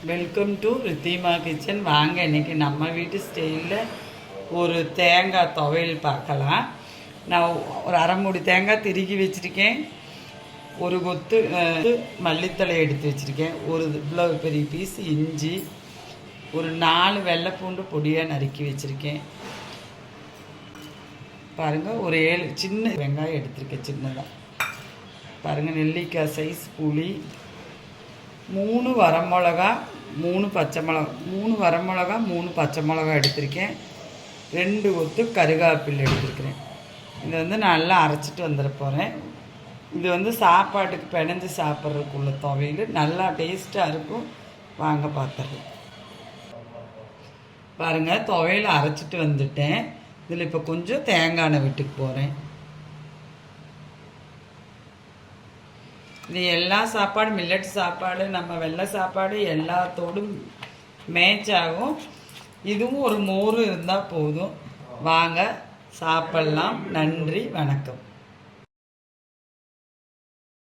Welcome to Ridhima kitchen. வாங்க இன்றைக்கி நம்ம வீட்டு ஸ்டைலில் ஒரு தேங்காய் துவையல் பார்க்கலாம். நான் ஒரு அரை மூடி தேங்காய் திருகி வச்சுருக்கேன். ஒரு கொத்து மல்லித்தலை எடுத்து வச்சுருக்கேன். ஒரு இவ்வளோ பெரிய பீஸ் இஞ்சி, ஒரு 4 வெள்ளைப்பூண்டு பொடியாக நறுக்கி வச்சுருக்கேன். பாருங்கள், ஒரு 7 சின்ன வெங்காயம் எடுத்துருக்கேன் சின்னதாக. பாருங்கள், நெல்லிக்காய் சைஸ் புளி, 3 வரமிளகா, 3 பச்சை மிளகா, 3 வரமிளகா, 3 பச்சை மிளகா எடுத்திருக்கேன். 2 கொத்து கருகாப்பில் எடுத்துருக்கிறேன். இதை வந்து நல்லா அரைச்சிட்டு வந்துட போகிறேன். இது சாப்பாட்டுக்கு பிணைஞ்சு சாப்பிட்றதுக்குள்ள துவையல் நல்லா டேஸ்ட்டாக இருக்கும். வாங்க பார்த்துறேன். பாருங்கள், துவையல் அரைச்சிட்டு வந்துட்டேன். இதில் இப்போ கொஞ்சம் தேங்காய் எண்ணெய் விட்டுக்கு போகிறேன். இது எல்லா சாப்பாடு, மில்லட் சாப்பாடு, நம்ம வெள்ளை சாப்பாடு எல்லாத்தோடும் மேட்ச் ஆகும். இதுவும் ஒரு மோர் இருந்தால் போதும். வாங்க சாப்பிட்லாம். நன்றி, வணக்கம்.